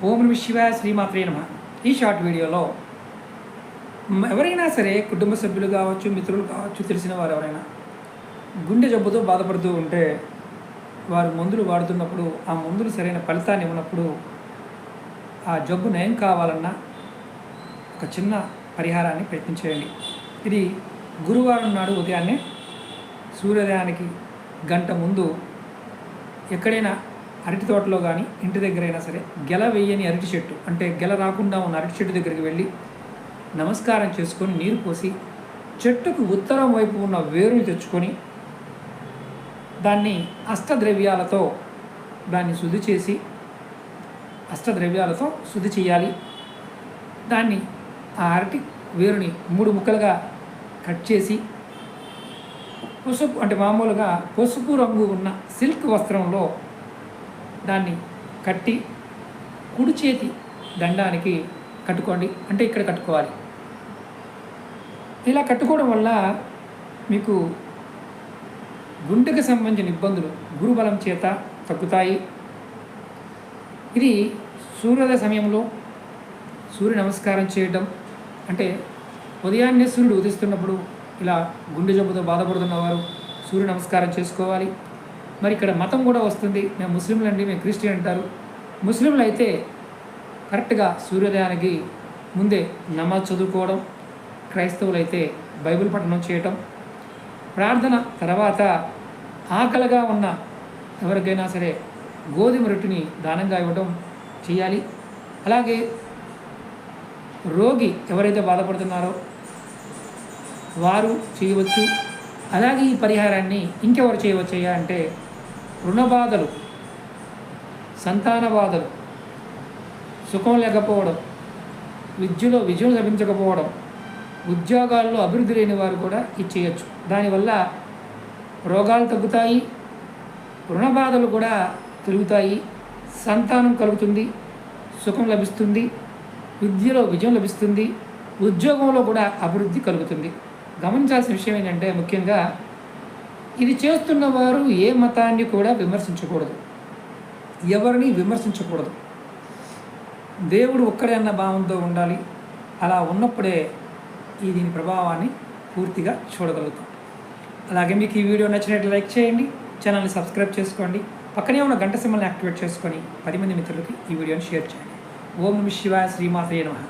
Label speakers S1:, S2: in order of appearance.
S1: ఓం నమః శివాయ శ్రీమాత్రే నమః. ఈ షార్ట్ వీడియోలో ఎవరైనా సరే కుటుంబ సభ్యులు కావచ్చు, మిత్రులు కావచ్చు, తెలిసిన వారు ఎవరైనా గుండె జబ్బుతో బాధపడుతూ ఉంటే వారు మందులు వాడుతున్నప్పుడు ఆ మందులు సరైన ఫలితాన్ని ఇవ్వనప్పుడు ఆ జబ్బు నయం కావాలన్నా ఒక చిన్న పరిహారాన్ని ప్రయత్నించేయండి. ఇది గురువారం నాడు ఉదయాన్నే సూర్యోదయానికి గంట ముందు ఎక్కడైనా అరటి తోటలో కానీ ఇంటి దగ్గరైనా సరే గెల వేయని అరటి చెట్టు, అంటే గెల రాకుండా ఉన్న అరటి చెట్టు దగ్గరికి వెళ్ళి నమస్కారం చేసుకొని నీరు పోసి చెట్టుకు ఉత్తరం వైపు ఉన్న వేరుని తెచ్చుకొని దాన్ని అష్టద్రవ్యాలతో దాన్ని శుద్ధి చేసి అష్టద్రవ్యాలతో శుద్ధి చేయాలి. దాన్ని ఆ అరటి వేరుని 3 ముక్కలుగా కట్ చేసి పసుపు, అంటే మామూలుగా పసుపు రంగు ఉన్న సిల్క్ వస్త్రంలో దాన్ని కట్టి కుడి చేతి దండానికి కట్టుకోండి. అంటే ఇక్కడ కట్టుకోవాలి. ఇలా కట్టుకోవడం వల్ల మీకు గుండెకు సంబంధించిన ఇబ్బందులు గురుబలం చేత తగ్గుతాయి. ఇది సూర్యోదయ సమయంలో సూర్య నమస్కారం చేయడం, అంటే ఉదయాన్నే సూర్యుడు ఉదిస్తున్నప్పుడు ఇలా గుండె జబ్బుతో బాధపడుతున్న వారు సూర్య నమస్కారం చేసుకోవాలి. మరి ఇక్కడ మతం కూడా వస్తుంది. మేము ముస్లింలు అండి, మేము క్రిస్టియన్ అంటారు. ముస్లింలు అయితే కరెక్ట్గా సూర్యోదయానికి ముందే నమాజ్ చదువుకోవడం, క్రైస్తవులు అయితే బైబిల్ పఠనం చేయటం, ప్రార్థన తర్వాత ఆకలిగా ఉన్న ఎవరికైనా సరే గోధుమ రొట్టెని దానంగా ఇవ్వడం చేయాలి. అలాగే రోగి ఎవరైతే బాధపడుతున్నారో వారు చేయవచ్చు. అలాగే ఈ పరిహారాన్ని ఇంకెవరు చేయవచ్చయ్యా అంటే రుణ బాధలు, సంతాన బాధలు, సుఖం లేకపోవడం, విద్యలో విజయం లభించకపోవడం, ఉద్యోగాల్లో అభివృద్ధి లేని వారు కూడా ఇది చేయొచ్చు. దానివల్ల రోగాలు తగ్గుతాయి, రుణ బాధలు కూడా తొలుగుతాయి, సంతానం కలుగుతుంది, సుఖం లభిస్తుంది, విద్యలో విజయం లభిస్తుంది, ఉద్యోగంలో కూడా అభివృద్ధి కలుగుతుంది. గమనించాల్సిన విషయం ఏంటంటే ముఖ్యంగా ఇది చేస్తున్న వారు ఏ మతాన్ని కూడా విమర్శించకూడదు, ఎవరిని విమర్శించకూడదు. దేవుడు ఒక్కడే అన్న భావంతో ఉండాలి. అలా ఉన్నప్పుడే దీని ప్రభావాన్ని పూర్తిగా చూడగలుగుతాం. అలాగే మీకు ఈ వీడియో నచ్చినట్లు లైక్ చేయండి, ఛానల్ని సబ్స్క్రైబ్ చేసుకోండి, పక్కనే ఉన్న గంట సింబల్ని యాక్టివేట్ చేసుకొని 10 మంది మిత్రులకి ఈ వీడియోని షేర్ చేయండి. ఓం నమః శివాయ శ్రీమాత్రే నమః.